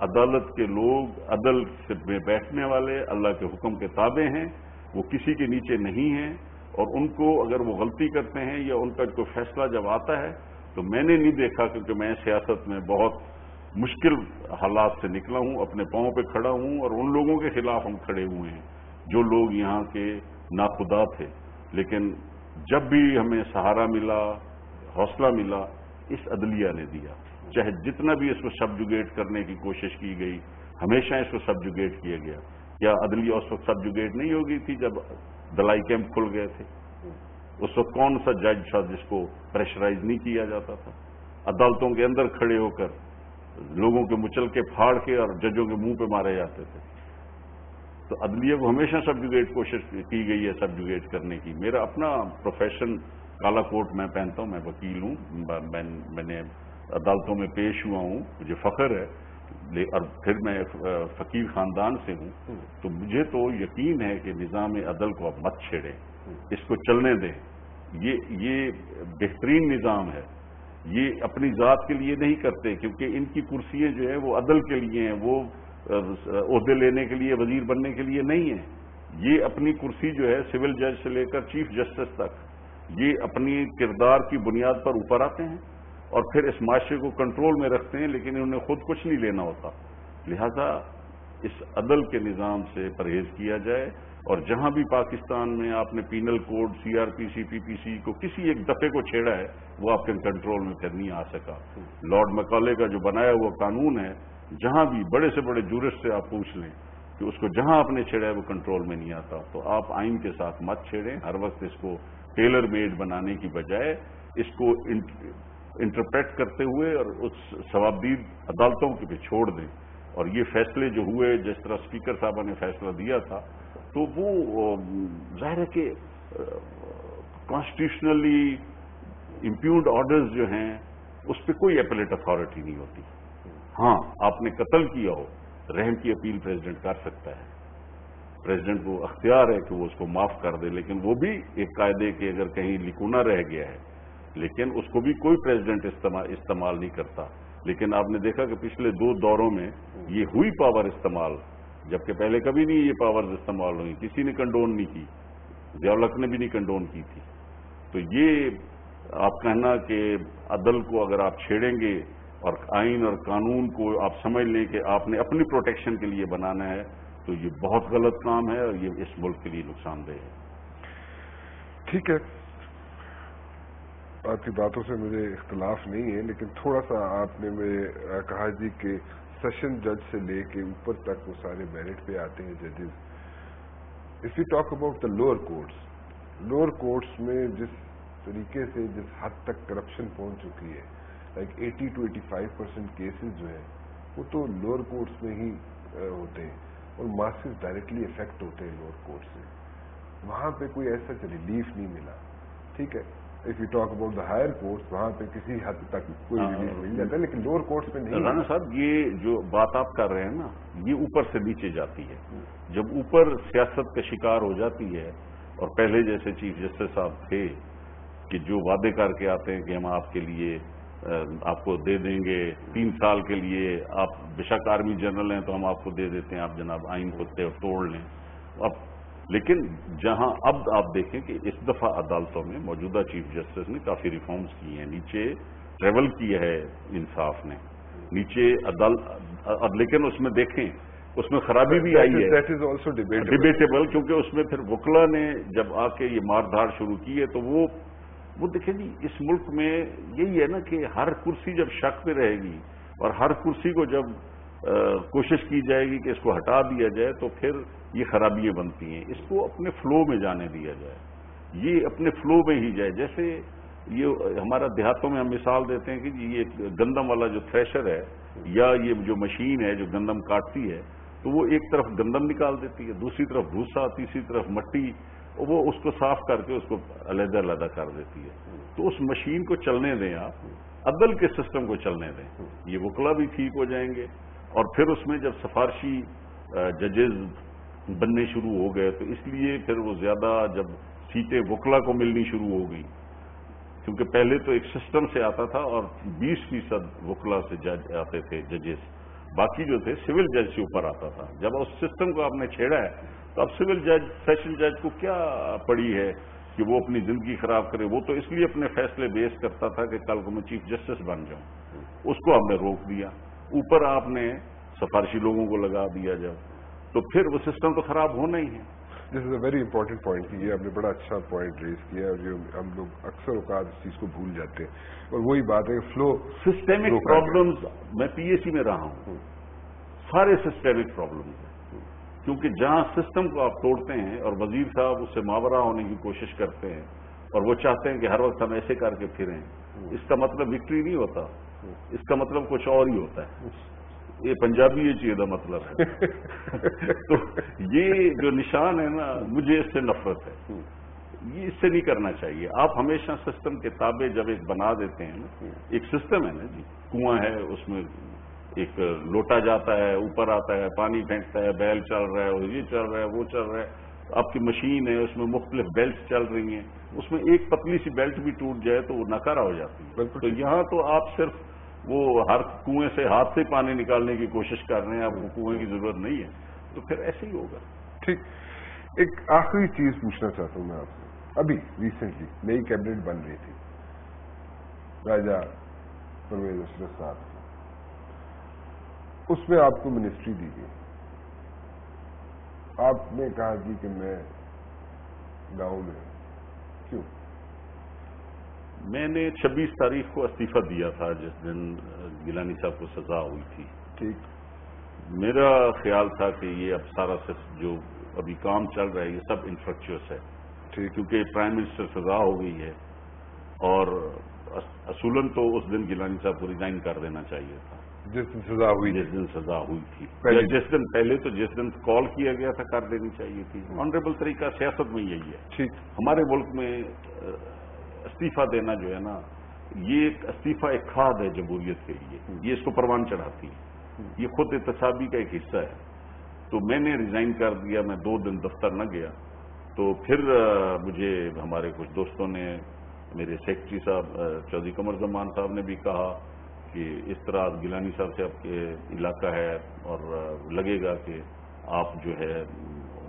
عدالت کے لوگ عدل میں بیٹھنے والے اللہ کے حکم کے تابع ہیں، وہ کسی کے نیچے نہیں ہیں، اور ان کو اگر وہ غلطی کرتے ہیں یا ان کا کوئی فیصلہ جب آتا ہے تو میں نے نہیں دیکھا، کیونکہ میں سیاست میں بہت مشکل حالات سے نکلا ہوں، اپنے پاؤں پہ کھڑا ہوں، اور ان لوگوں کے خلاف ہم کھڑے ہوئے ہیں جو لوگ یہاں کے ناخدا تھے، لیکن جب بھی ہمیں سہارا ملا، حوصلہ ملا، اس عدلیہ نے دیا، چاہے جتنا بھی اس کو سبجوگیٹ کرنے کی کوشش کی گئی، ہمیشہ اس کو سبجوگیٹ کیا گیا۔ کیا عدلیہ اس وقت سبجوگیٹ نہیں ہو گئی تھی جب دلائی کیمپ کھل گئے تھے؟ اس وقت کون سا جج تھا جس کو پریشرائز نہیں کیا جاتا تھا؟ عدالتوں کے اندر کھڑے ہو کر لوگوں کے مچل کے پھاڑ کے اور ججوں کے منہ پہ مارے جاتے تھے۔ تو عدلیہ کو ہمیشہ سبجوگیٹ کوشش کی گئی ہے سبجوگیٹ کرنے کی۔ میرا اپنا پروفیشن کالا کوٹ میں پہنتا ہوں، میں وکیل ہوں، میں نے عدالتوں میں پیش ہوا ہوں، مجھے فخر ہے، اور پھر میں فقیر خاندان سے ہوں، تو مجھے تو یقین ہے کہ نظام عدل کو اب مت چھیڑیں، اس کو چلنے دیں۔ یہ بہترین نظام ہے، یہ اپنی ذات کے لیے نہیں کرتے، کیونکہ ان کی کرسیاں جو ہیں وہ عدل کے لیے ہیں، وہ عہدے لینے کے لیے، وزیر بننے کے لیے نہیں ہیں۔ یہ اپنی کرسی جو ہے سول جج سے لے کر چیف جسٹس تک، یہ اپنی کردار کی بنیاد پر اوپر آتے ہیں اور پھر اس معاشرے کو کنٹرول میں رکھتے ہیں، لیکن انہوں نے خود کچھ نہیں لینا ہوتا۔ لہذا اس عدل کے نظام سے پرہیز کیا جائے، اور جہاں بھی پاکستان میں آپ نے panel code, C R P C, P P C کو کسی ایک دفعے کو چھیڑا ہے، وہ آپ کے کنٹرول میں پھر نہیں آ سکا۔ لارڈ میکالے کا جو بنایا ہوا قانون ہے، جہاں بھی بڑے سے بڑے جورسٹ سے آپ پوچھ لیں کہ اس کو جہاں آپ نے چھیڑا ہے وہ کنٹرول میں نہیں آتا۔ تو آپ آئین کے ساتھ مت چھیڑیں، ہر وقت اس کو ٹیلر میڈ بنانے کی بجائے اس کو انٹرپریٹ کرتے ہوئے اور اس ثوابدید عدالتوں کے پہ چھوڑ دیں۔ اور یہ فیصلے جو ہوئے، جس طرح اسپیکر صاحبہ نے فیصلہ دیا تھا، تو وہ ظاہر ہے کہ کانسٹیٹیوشنلی امپیوڈ آرڈرز جو ہیں اس پہ کوئی اپیلیٹ اتھارٹی نہیں ہوتی۔ ہاں، آپ نے قتل کیا ہو، رحم کی اپیل پریزیڈنٹ کر سکتا ہے، پریزیڈنٹ کو اختیار ہے کہ وہ اس کو معاف کر دے، لیکن وہ بھی ایک قاعدے کے اگر کہیں لکونا رہ گیا ہے، لیکن اس کو بھی کوئی پریزیڈنٹ استعمال نہیں کرتا۔ لیکن آپ نے دیکھا کہ پچھلے 2 دوروں میں یہ ہوئی پاور استعمال، جبکہ پہلے کبھی نہیں یہ پاورز استعمال ہوئی، کسی نے کنڈون نہیں کی، ضیاء الحق نے بھی نہیں کنڈون کی تھی۔ تو یہ آپ کہنا کہ عدل کو اگر آپ چھیڑیں گے اور آئین اور قانون کو آپ سمجھ لیں کہ آپ نے اپنی پروٹیکشن کے لیے بنانا ہے، تو یہ بہت غلط کام ہے اور یہ اس ملک کے لیے نقصان دہ ہے۔ ٹھیک ہے، آپ کی باتوں سے مجھے اختلاف نہیں ہے، لیکن تھوڑا سا آپ نے کہا جی کہ سیشن جج سے لے کے اوپر تک وہ سارے میرٹ پہ آتے ہیں ججز۔ If you talk about the lower courts میں جس طریقے سے جس حد تک کرپشن پہنچ چکی ہے، لائک 80 to 85% کیسز جو ہیں وہ تو لوور کورٹس میں ہی ہوتے ہیں، اور ماسز ڈائریکٹلی افیکٹ ہوتے ہیں لوور کورٹ سے، وہاں پہ کوئی ایسا ریلیف نہیں ملا۔ ٹھیک ہے، if you talk about the higher courts وہاں پہ کسی حد تک کوئی ریلیف مل جاتا ہے، لیکن لوور کورٹس میں نہیں۔ رانا صاحب، یہ جو بات آپ کر رہے ہیں نا، یہ اوپر سے نیچے جاتی ہے۔ جب اوپر سیاست کا شکار ہو جاتی ہے، اور پہلے جیسے چیف جسٹس صاحب تھے کہ جو وعدے کر کے آتے ہیں کہ ہم آپ کے لیے آپ کو دے دیں گے 3 سال کے لیے، آپ بے شک آرمی جنرل ہیں تو ہم آپ کو دے دیتے ہیں، آپ جناب آئین کو توڑ لیں۔ اب لیکن جہاں اب آپ دیکھیں کہ اس دفعہ عدالتوں میں موجودہ چیف جسٹس نے کافی ریفارمز کی ہیں، نیچے ٹریول کیا ہے انصاف نے نیچے عدالت، لیکن اس میں دیکھیں اس میں خرابی بھی آئی ہے، دیٹ از آلسو ڈیبیٹیبل، کیونکہ اس میں پھر وکلا نے جب آ کے یہ مار دھاڑ شروع کی ہے تو وہ دیکھیں جی، اس ملک میں یہی ہے نا کہ ہر کرسی جب شک پہ رہے گی اور ہر کرسی کو جب کوشش کی جائے گی کہ اس کو ہٹا دیا جائے تو پھر یہ خرابیاں بنتی ہیں۔ اس کو اپنے فلو میں جانے دیا جائے، یہ اپنے فلو میں ہی جائے۔ جیسے یہ ہمارا دیہاتوں میں ہم مثال دیتے ہیں کہ یہ گندم والا جو تھریشر ہے یا یہ جو مشین ہے جو گندم کاٹتی ہے، تو وہ ایک طرف گندم نکال دیتی ہے، دوسری طرف بھوسا، تیسری طرف مٹی، وہ اس کو صاف کر کے اس کو علیحدہ علیحدہ کر دیتی ہے۔ تو اس مشین کو چلنے دیں، آپ عدل کے سسٹم کو چلنے دیں، یہ وکلا بھی ٹھیک ہو جائیں گے۔ اور پھر اس میں جب سفارشی ججز بننے شروع ہو گئے تو اس لیے پھر وہ زیادہ جب سیٹیں وکلا کو ملنی شروع ہو گئی، کیونکہ پہلے تو ایک سسٹم سے آتا تھا اور 20% وکلا سے جج آتے تھے ججز، باقی جو تھے سول جج سے اوپر آتا تھا. جب اس سسٹم کو آپ نے چھیڑا ہے تو اب سول جج سیشن جج کو کیا پڑی ہے کہ وہ اپنی زندگی خراب کرے؟ وہ تو اس لیے اپنے فیصلے بیس کرتا تھا کہ کل کو میں چیف جسٹس بن جاؤں. اس کو ہم نے روک دیا. اوپر آپ نے سفارشی لوگوں کو لگا دیا جب, تو پھر وہ سسٹم تو خراب ہونا ہی ہے. دس از اے ویری امپورٹنٹ پوائنٹ. یہ آپ نے بڑا اچھا پوائنٹ ریز کیا ہے, جو ہم لوگ اکثر اوقات اس چیز کو بھول جاتے ہیں. اور وہی بات ہے کہ فلو سسٹمک پرابلمز, میں پی ایس سی میں رہا ہوں, سارے سسٹمک پرابلمز ہیں. کیونکہ جہاں سسٹم کو آپ توڑتے ہیں اور وزیر صاحب اس سے ماورا ہونے کی کوشش کرتے ہیں اور وہ چاہتے ہیں کہ ہر وقت ہم ایسے کر کے پھریں, اس کا مطلب وکٹری نہیں ہوتا, اس کا مطلب کچھ اور ہی ہوتا ہے. یہ پنجابی یہ چیز کا مطلب ہے. تو یہ جو نشان ہے نا, مجھے اس سے نفرت ہے. یہ اس سے نہیں کرنا چاہیے. آپ ہمیشہ سسٹم کے تابع جب ایک بنا دیتے ہیں نا, ایک سسٹم ہے نا جی, کنواں ہے, اس میں ایک لوٹا جاتا ہے, اوپر آتا ہے, پانی پھینکتا ہے, بیل چل رہا ہے, اور یہ چل رہا ہے, وہ چل رہا ہے. آپ کی مشین ہے, اس میں مختلف بیلٹس چل رہی ہیں, اس میں ایک پتلی سی بیلٹ بھی ٹوٹ جائے تو وہ ناکارہ ہو جاتی ہے. تو یہاں تو آپ صرف وہ ہر کنویں سے ہاتھ سے پانی نکالنے کی کوشش کر رہے ہیں, آپ کو کنویں کی ضرورت نہیں ہے, تو پھر ایسے ہی ہوگا. ٹھیک. ایک آخری چیز پوچھنا چاہتا ہوں میں آپ سے. ابھی ریسنٹلی نئی کیبنٹ بن رہی تھی, راجہ پرویز اشرف صاحب, اس میں آپ کو منسٹری دی گئی. آپ نے کہا جی کہ میں گاؤں میں. کیوں؟ میں نے 26 تاریخ کو استعفیٰ دیا تھا, جس دن گیلانی صاحب کو سزا ہوئی تھی. ٹھیک. میرا خیال تھا کہ یہ اب سارا جو ابھی کام چل رہا ہے یہ سب انفرکچوس ہے. ٹھیک. کیونکہ پرائم منسٹر سزا ہو گئی ہے, اور اصولاً تو اس دن گیلانی صاحب کو ریزائن کر دینا چاہیے تھا جس دن سزا ہوئی, جس دن سزا ہوئی تھی. جس دن پہلے تو جس دن کال کیا گیا تھا کر دینی چاہیے تھی. آنریبل طریقہ سیاست میں یہی ہے. ٹھیک. ہمارے ملک میں استعفیٰ دینا جو ہے نا, یہ ایک استعفیٰ ایک کھاد ہے جمہوریت کے لیے, یہ اس کو پروان چڑھاتی ہے, یہ خود احتسابی کا ایک حصہ ہے. تو میں نے ریزائن کر دیا, میں 2 دن دفتر نہ گیا. تو پھر مجھے ہمارے کچھ دوستوں نے, میرے سیکرٹری صاحب چودھری قمر زمان صاحب نے بھی کہا کہ اس طرح گیلانی صاحب سے آپ کے علاقہ ہے اور لگے گا کہ آپ جو ہے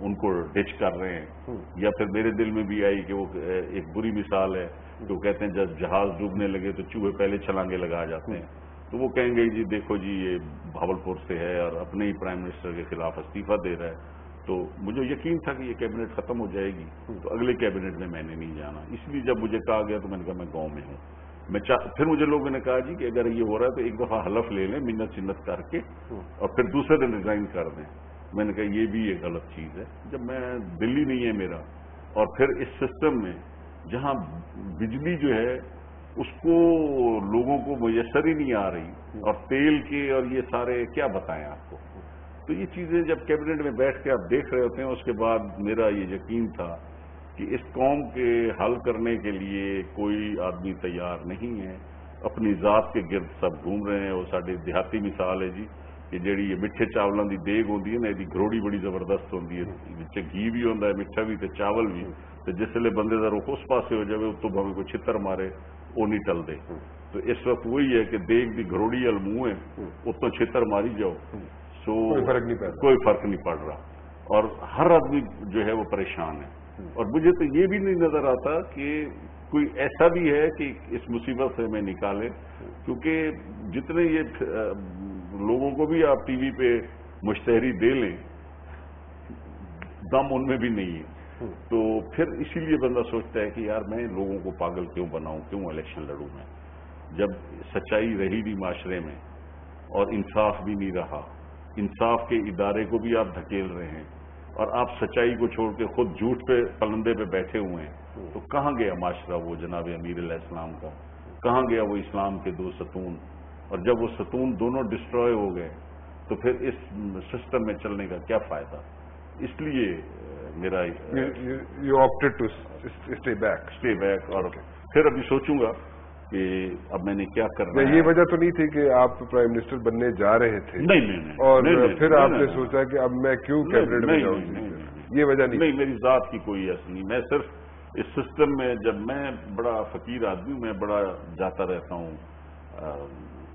ان کو ڈچ کر رہے ہیں. یا پھر میرے دل میں بھی آئی کہ وہ ایک بری مثال ہے کہ وہ کہتے ہیں جب جہاز ڈوبنے لگے تو چوہے پہلے چھلانگے لگا جاتے ہیں. تو وہ کہیں گے جی دیکھو جی یہ بھاولپور سے ہے اور اپنے ہی پرائم منسٹر کے خلاف استعفیٰ دے رہا ہے. تو مجھے یقین تھا کہ یہ کیبنٹ ختم ہو جائے گی, تو اگلے کیبنٹ میں نے نہیں جانا. اس لیے جب مجھے کہا گیا تو میں نے کہا میں گاؤں میں ہوں. پھر مجھے لوگوں نے کہا جی کہ اگر یہ ہو رہا ہے تو ایک دفعہ حلف لے لیں منت چنت کر کے, اور پھر دوسرے دن ریزائن کر دیں. میں نے کہا یہ بھی ایک غلط چیز ہے. جب میں دلی نہیں ہے میرا, اور پھر اس سسٹم میں جہاں بجلی جو ہے اس کو لوگوں کو میسر ہی نہیں آ رہی, اور تیل کے اور یہ سارے کیا بتائیں آپ کو. تو یہ چیزیں جب کیبنٹ میں بیٹھ کے آپ دیکھ رہے ہوتے ہیں, اس کے بعد میرا یہ یقین تھا کہ اس قوم کے حل کرنے کے لیے کوئی آدمی تیار نہیں ہے. اپنی ذات کے گرد سب گھوم رہے ہیں. وہ ساری دیہاتی مثال ہے جی کہ جیڑی یہ میٹھے چاولوں کی دیگ ہوتی ہے نا, یہ گروڑی بڑی زبردست ہوتی ہے, بچے گھی بھی ہوتا ہے, میٹھا بھی, تے چاول بھی. تو جس ویلے بندے کا رخ اس پاسے ہو جائے تو بھاویں کوئی چھتر مارے وہ نہیں ٹل دے. تو اس وقت وہی ہے کہ دیگ دی گروڑی المو ہے, اتوں چھتر ماری جاؤ, سو کوئی فرق نہیں پڑ رہا, اور ہر آدمی جو ہے وہ پریشان ہے. اور مجھے تو یہ بھی نہیں نظر آتا کہ کوئی ایسا بھی ہے کہ اس مصیبت سے میں نکالے, کیونکہ جتنے یہ لوگوں کو بھی آپ ٹی وی پہ مشتہری دے لیں, دم ان میں بھی نہیں ہے. تو پھر اسی لیے بندہ سوچتا ہے کہ یار میں لوگوں کو پاگل کیوں بناؤں, کیوں الیکشن لڑوں میں, جب سچائی رہی نہیں معاشرے میں اور انصاف بھی نہیں رہا. انصاف کے ادارے کو بھی آپ دھکیل رہے ہیں, اور آپ سچائی کو چھوڑ کے خود جھوٹ پہ پلندے پہ بیٹھے ہوئے ہیں. تو کہاں گیا معاشرہ وہ جناب امیر علیہ السلام کا, کہاں گیا وہ اسلام کے 2 ستون. اور جب وہ ستون دونوں ڈسٹروائے ہو گئے تو پھر اس سسٹم میں چلنے کا کیا فائدہ. اس لیے میرا you opted to stay back. اور پھر ابھی سوچوں گا کہ اب میں نے کیا کرنا ہے. یہ وجہ تو نہیں تھی کہ آپ پرائم منسٹر بننے جا رہے تھے؟ نہیں. اور پھر آپ نے سوچا کہ اب میں کیوں کیبنٹ میں جاؤں؟ یہ وجہ نہیں. میری ذات کی کوئی ایسی نہیں. میں صرف اس سسٹم میں, جب میں بڑا فقیر آدمی ہوں, میں بڑا جاتا رہتا ہوں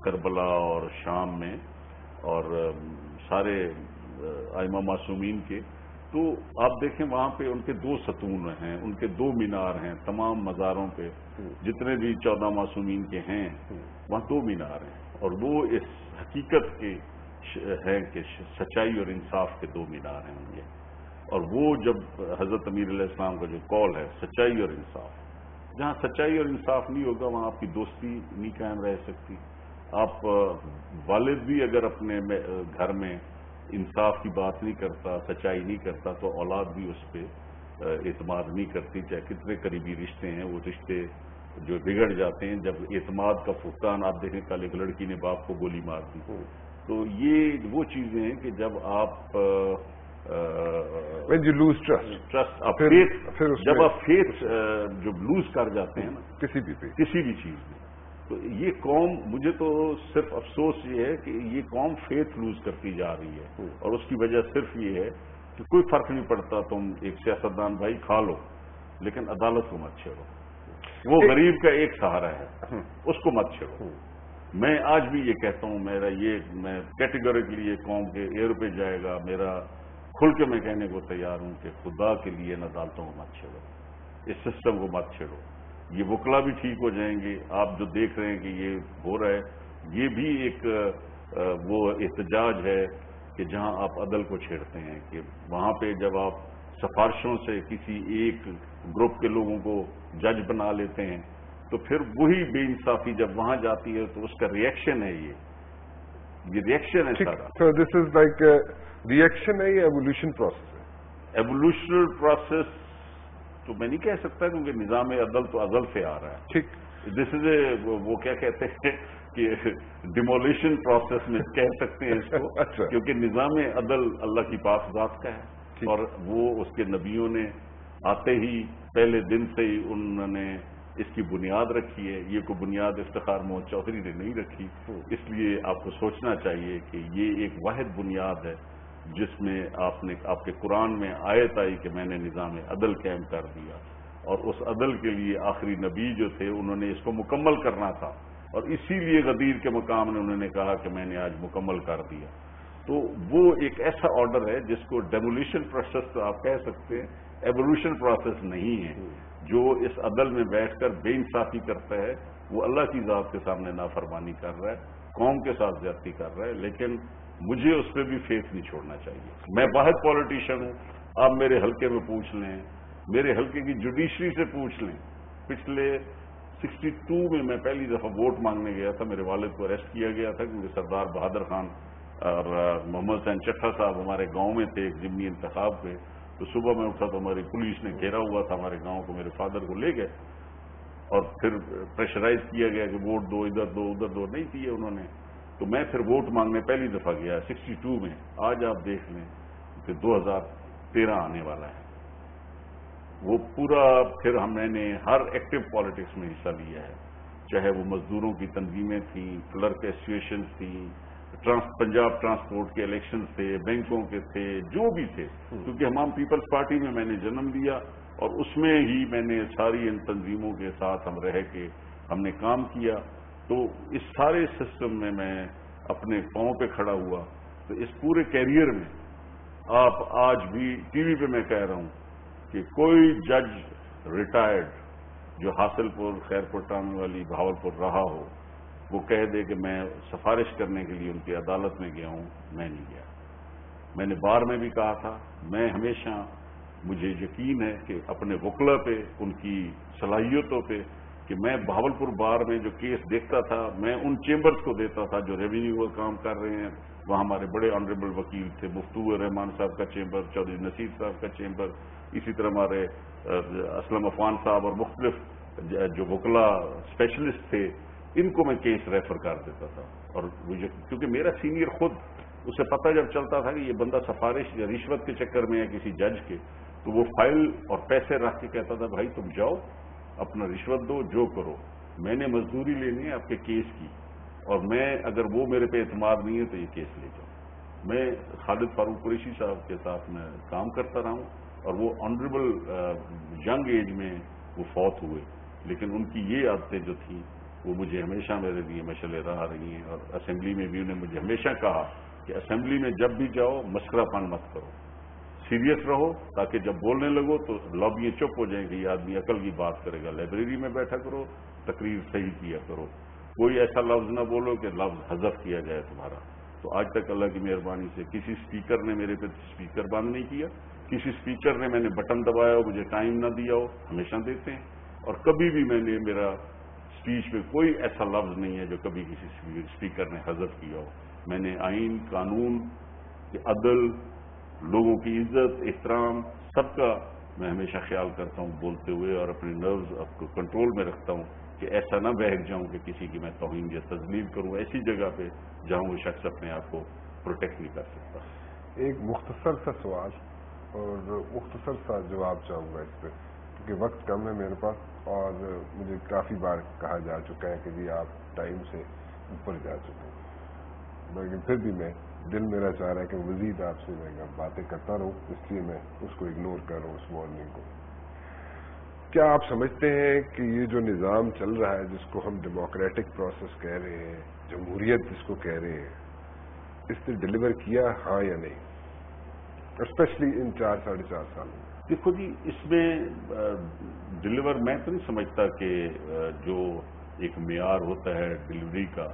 کربلا اور شام میں, اور سارے ائمہ معصومین کے، تو آپ دیکھیں وہاں پہ ان کے 2 ستون ہیں، ان کے 2 مینار ہیں، تمام مزاروں پہ جتنے بھی 14 معصومین کے ہیں وہاں 2 مینار ہیں، اور وہ اس حقیقت کے ہیں کہ سچائی اور انصاف کے 2 مینار ہیں ان یہ۔ اور وہ جب حضرت امیر علیہ السلام کا جو قول ہے سچائی اور انصاف، جہاں سچائی اور انصاف نہیں ہوگا وہاں آپ کی دوستی نہیں قائم رہ سکتی۔ آپ والد بھی اگر اپنے گھر میں انصاف کی بات نہیں کرتا، سچائی نہیں کرتا، تو اولاد بھی اس پہ اعتماد نہیں کرتی، چاہے کتنے قریبی رشتے ہیں، وہ رشتے جو بگڑ جاتے ہیں جب اعتماد کا فقدان۔ آپ دیکھیں کل ایک لڑکی نے باپ کو گولی مار دی، تو یہ وہ چیزیں ہیں کہ جب آپ when you lose trust، جب آپ فیتھ جو لوز کر جاتے ہیں نا کسی بھی چیز میں، تو یہ قوم، مجھے تو صرف افسوس یہ ہے کہ یہ قوم فیتھ لوز کرتی جا رہی ہے، اور اس کی وجہ صرف یہ ہے کہ کوئی فرق نہیں پڑتا، تم ایک سیاستدان بھائی کھا لو لیکن عدالت کو مت چھیڑو، وہ غریب کا ایک سہارا ہے، اس کو مت چھیڑو۔ میں آج بھی یہ کہتا ہوں، میں کیٹیگوریکلی یہ قوم کے ایئر پہ جائے گا، میرا کھل کے میں کہنے کو تیار ہوں کہ خدا کے لیے ان عدالتوں کو مت چھیڑو، اس سسٹم کو مت چھیڑو۔ یہ وکلا بھی ٹھیک ہو جائیں گے، آپ جو دیکھ رہے ہیں کہ یہ ہو رہا ہے، یہ بھی ایک وہ احتجاج ہے کہ جہاں آپ عدل کو چھیڑتے ہیں، کہ وہاں پہ جب آپ سفارشوں سے کسی ایک گروپ کے لوگوں کو جج بنا لیتے ہیں تو پھر وہی بے انصافی جب وہاں جاتی ہے تو اس کا ریئیکشن ہے، یہ ریئیکشن ہے سارا۔ So this is like reaction ہے یا ایوولوشن پروسیس ہے؟ ایوولوشنل پروسیس تو میں نہیں کہہ سکتا، کیونکہ نظام عدل تو ازل سے آ رہا ہے۔ ٹھیک، دس از اے وہ کیا کہتے ہیں کہ ڈیمولیشن پروسیس میں کہہ سکتے ہیں اس کو، کیونکہ نظام عدل اللہ کی پاک ذات کا ہے، اور وہ اس کے نبیوں نے آتے ہی پہلے دن سے ہی انہوں نے اس کی بنیاد رکھی ہے۔ یہ کوئی بنیاد افتخار محمد چودھری نے نہیں رکھی، اس لیے آپ کو سوچنا چاہیے کہ یہ ایک واحد بنیاد ہے جس میں آپ کے قرآن میں آیت آئی کہ میں نے نظام عدل قائم کر دیا، اور اس عدل کے لیے آخری نبی جو تھے انہوں نے اس کو مکمل کرنا تھا، اور اسی لیے غدیر کے مقام نے انہوں نے کہا کہ میں نے آج مکمل کر دیا۔ تو وہ ایک ایسا آرڈر ہے جس کو ڈیمولیشن پروسیس تو آپ کہہ سکتے ہیں، ایوولوشن پروسیس نہیں ہے۔ جو اس عدل میں بیٹھ کر بے انصافی کرتا ہے وہ اللہ کی ذات کے سامنے نافرمانی کر رہا ہے، قوم کے ساتھ زیادتی کر رہا ہے، لیکن مجھے اس پہ بھی فیتھ نہیں چھوڑنا چاہیے۔ میں واحد پولیٹیشین ہوں، آپ میرے حلقے میں پوچھ لیں، میرے حلقے کی جوڈیشری سے پوچھ لیں، پچھلے 62 میں پہلی دفعہ ووٹ مانگنے گیا تھا، میرے والد کو اریسٹ کیا گیا تھا کیونکہ سردار بہادر خان اور محمد حسین چٹھا صاحب ہمارے گاؤں میں تھے ایک ضمنی انتخاب پہ، تو صبح میں اٹھا تو ہماری پولیس نے گھیرا ہوا تھا ہمارے گاؤں کو، میرے فادر کو لے گئے اور پھر پریشرائز کیا گیا کہ ووٹ دو، ادھر دو ادھر دو، نہیں دیے انہوں نے۔ تو میں پھر ووٹ مانگنے پہلی دفعہ گیا 62 میں۔ آج آپ دیکھ لیں کہ 2013 آنے والا ہے، وہ پورا پھر میں نے ہر ایکٹیو پالیٹکس میں حصہ لیا ہے، چاہے وہ مزدوروں کی تنظیمیں تھیں، کلرک ایسوسیشن تھیں، پنجاب ٹرانسپورٹ کے الیکشن تھے، بینکوں کے تھے، جو بھی تھے، کیونکہ ہم پیپلز پارٹی میں نے جنم لیا اور اس میں ہی میں نے ساری ان تنظیموں کے ساتھ ہم رہ کے ہم نے کام کیا۔ تو اس سارے سسٹم میں اپنے پاؤں پہ کھڑا ہوا۔ تو اس پورے کیریئر میں آپ آج بھی ٹی وی پہ میں کہہ رہا ہوں کہ کوئی جج ریٹائرڈ جو حاصل پور، خیرپور ٹانگ والی، بہاولپور رہا ہو، وہ کہہ دے کہ میں سفارش کرنے کے لیے ان کی عدالت میں گیا ہوں، میں نہیں گیا۔ میں نے بار میں بھی کہا تھا، میں ہمیشہ، مجھے یقین ہے کہ اپنے وکلا پہ، ان کی صلاحیتوں پہ، کہ میں بہاولپور بار میں جو کیس دیکھتا تھا میں ان چیمبرز کو دیتا تھا جو ریونیو کا کام کر رہے ہیں، وہاں ہمارے بڑے آنریبل وکیل تھے، مفتو الرحمان صاحب کا چیمبر، چودھری نصیر صاحب کا چیمبر، اسی طرح ہمارے اسلم عفان صاحب اور مختلف جو وکلا اسپیشلسٹ تھے، ان کو میں کیس ریفر کر دیتا تھا۔ اور کیونکہ میرا سینئر خود، اسے پتہ جب چلتا تھا کہ یہ بندہ سفارش یا رشوت کے چکر میں ہے کسی جج کے، تو وہ فائل اور پیسے رکھ کے کہتا تھا بھائی تم جاؤ اپنا رشوت دو، جو کرو، میں نے مزدوری لینی ہے آپ کے کیس کی، اور میں اگر وہ میرے پہ اعتماد نہیں ہے تو یہ کیس لے جاؤ۔ میں خالد فاروق قریشی صاحب کے ساتھ میں کام کرتا رہا ہوں، اور وہ آنریبل ینگ ایج میں وہ فوت ہوئے، لیکن ان کی یہ عادتیں جو تھیں وہ مجھے ہمیشہ میرے لیے مشعل راہ رہی ہیں، اور اسمبلی میں بھی انہیں مجھے ہمیشہ کہا کہ اسمبلی میں جب بھی جاؤ مسکرا پان مت کرو، سیریس رہو، تاکہ جب بولنے لگو تو لابیاں چپ ہو جائیں کہ یہ آدمی عقل کی بات کرے گا، لائبریری میں بیٹھا کرو، تقریر صحیح کیا کرو، کوئی ایسا لفظ نہ بولو کہ لفظ حذف کیا جائے تمہارا۔ تو آج تک اللہ کی مہربانی سے کسی اسپیکر نے میرے پہ اسپیکر بند نہیں کیا، کسی اسپیکر نے میں نے بٹن دبایا ہو مجھے ٹائم نہ دیا ہو، ہمیشہ دیتے ہیں، اور کبھی بھی میں نے میرا اسپیچ میں کوئی ایسا لفظ نہیں ہے جو کبھی کسی اسپیکر نے حذف کیا ہو۔ میں نے آئین، قانون، عدل، لوگوں کی عزت، احترام، سب کا میں ہمیشہ خیال کرتا ہوں بولتے ہوئے، اور اپنے نروز کو کنٹرول میں رکھتا ہوں کہ ایسا نہ بہک جاؤں کہ کسی کی میں توہین یا تذلیل کروں ایسی جگہ پہ جہاں وہ شخص اپنے آپ کو پروٹیکٹ نہیں کر سکتا۔ ایک مختصر سا سوال اور مختصر سا جواب چاہوں گا اس پہ، کیونکہ وقت کم ہے میرے پاس، اور مجھے کافی بار کہا جا چکا ہے کہ جی آپ ٹائم سے اوپر جا چکے ہیں، لیکن پھر بھی میں دل میرا چاہ رہا ہے کہ مزید آپ سے میں باتیں کرتا رہوں، اس لیے میں اس کو اگنور کر رہا ہوں اس وارننگ کو۔ کیا آپ سمجھتے ہیں کہ یہ جو نظام چل رہا ہے جس کو ہم ڈیموکریٹک پروسیس کہہ رہے ہیں، جمہوریت جس کو کہہ رہے ہیں، اس نے ڈیلیور کیا ہاں یا نہیں، اسپیشلی ان 4-4.5 سالوں میں؟ دیکھو جی، اس میں ڈلیور میں تو نہیں سمجھتا کہ جو ایک معیار ہوتا ہے ڈلیوری کا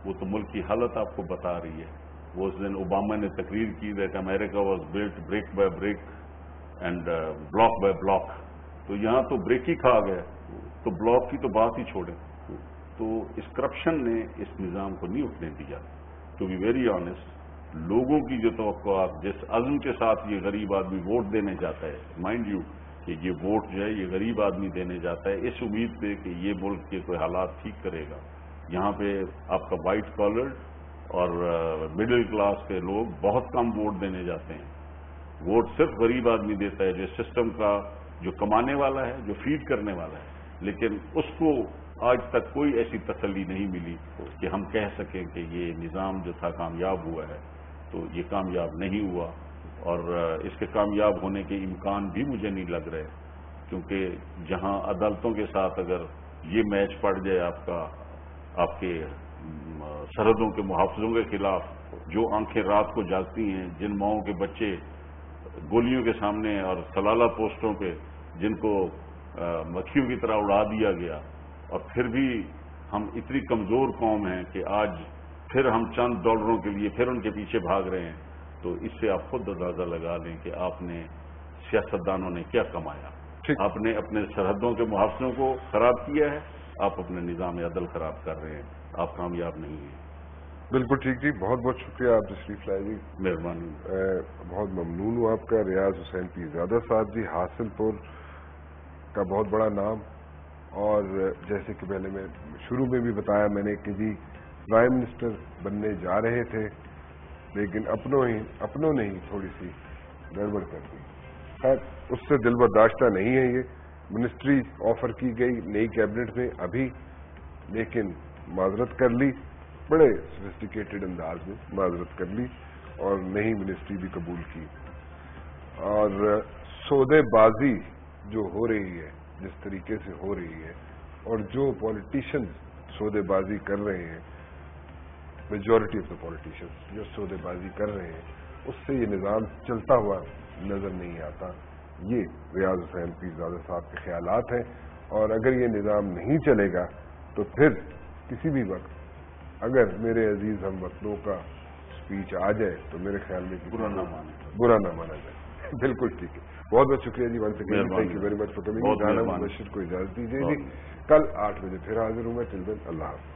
وہ تو ملک کی حالت آپ کو بتا رہی ہے۔ وہ اس دن اوباما نے تقریر کی that America was Bullet break by break and block by block, تو یہاں تو بریک ہی کھا گئے، تو بلاک کی تو بات ہی چھوڑیں۔ تو اس کرپشن نے اس نظام کو نہیں اٹھنے دیا۔ ٹو بی ویری آنےسٹ، لوگوں کی جو توقعات، جس عزم کے ساتھ یہ غریب آدمی ووٹ دینے جاتا ہے، مائنڈ یو کہ یہ ووٹ جو ہے یہ غریب آدمی دینے جاتا ہے اس امید پہ کہ یہ ملک کے کوئی حالات ٹھیک کرے گا۔ یہاں پہ آپ کا وائٹ کالر اور مڈل کلاس کے لوگ بہت کم ووٹ دینے جاتے ہیں۔ ووٹ صرف غریب آدمی دیتا ہے جو سسٹم کا جو کمانے والا ہے، جو فیڈ کرنے والا ہے، لیکن اس کو آج تک کوئی ایسی تسلی نہیں ملی کہ ہم کہہ سکیں کہ یہ نظام جو تھا کامیاب ہوا ہے۔ تو یہ کامیاب نہیں ہوا، اور اس کے کامیاب ہونے کے امکان بھی مجھے نہیں لگ رہے، کیونکہ جہاں عدالتوں کے ساتھ اگر یہ میچ پڑ جائے آپ کے سرحدوں کے محافظوں کے خلاف، جو آنکھیں رات کو جاگتی ہیں، جن ماؤں کے بچے گولیوں کے سامنے اور سلالہ پوسٹوں پہ جن کو مکھیوں کی طرح اڑا دیا گیا، اور پھر بھی ہم اتنی کمزور قوم ہیں کہ آج پھر ہم چند ڈالروں کے لیے پھر ان کے پیچھے بھاگ رہے ہیں، تو اس سے آپ خود اندازہ لگا لیں کہ آپ نے سیاستدانوں نے کیا کمایا۔ آپ نے اپنے سرحدوں کے محافظوں کو خراب کیا ہے، آپ اپنے نظام عدل خراب کر رہے ہیں، آپ کامیاب نہیں ہیں۔ بالکل ٹھیک جی، بہت بہت شکریہ آپ تشریف لائے جی، مہربانی۔ بہت ممنون ہوں آپ کا۔ ریاض حسین پیرزادہ صاحب جی، حاصل پور کا بہت بڑا نام، اور جیسے کہ پہلے میں شروع میں بھی بتایا میں نے کہ جی پرائم منسٹر بننے جا رہے تھے، لیکن اپنوں نے ہی تھوڑی سی گڑبڑ کر دی۔ خیر، اس سے دل برداشتہ نہیں ہے۔ یہ منسٹری آفر کی گئی نئی کیبنٹ میں ابھی، لیکن معذرت کر لی، بڑے سوفسٹیکیٹڈ انداز میں معذرت کر لی، اور نئی منسٹری بھی قبول کی۔ اور سودے بازی جو ہو رہی ہے، جس طریقے سے ہو رہی ہے، اور جو پولیٹیشین سودے بازی کر رہے ہیں، میجورٹی آف دا پولیٹیشین جو سودے بازی کر رہے ہیں، اس سے یہ نظام چلتا ہوا نظر نہیں آتا۔ یہ ریاض حسین پیرزادہ صاحب کے خیالات ہیں، اور اگر یہ نظام نہیں چلے گا تو پھر کسی بھی وقت اگر میرے عزیز ہم وطنوں کا اسپیچ آ جائے تو میرے خیال میں برا نہ مانا جائے۔ بالکل ٹھیک ہے، بہت بہت شکریہ جی، once again thank you very much for coming. جانا مبشر کو اجازت دیجیے جی، کل 8 بجے پھر حاضر ہوں میں۔ ٹل دین اللہ حافظ۔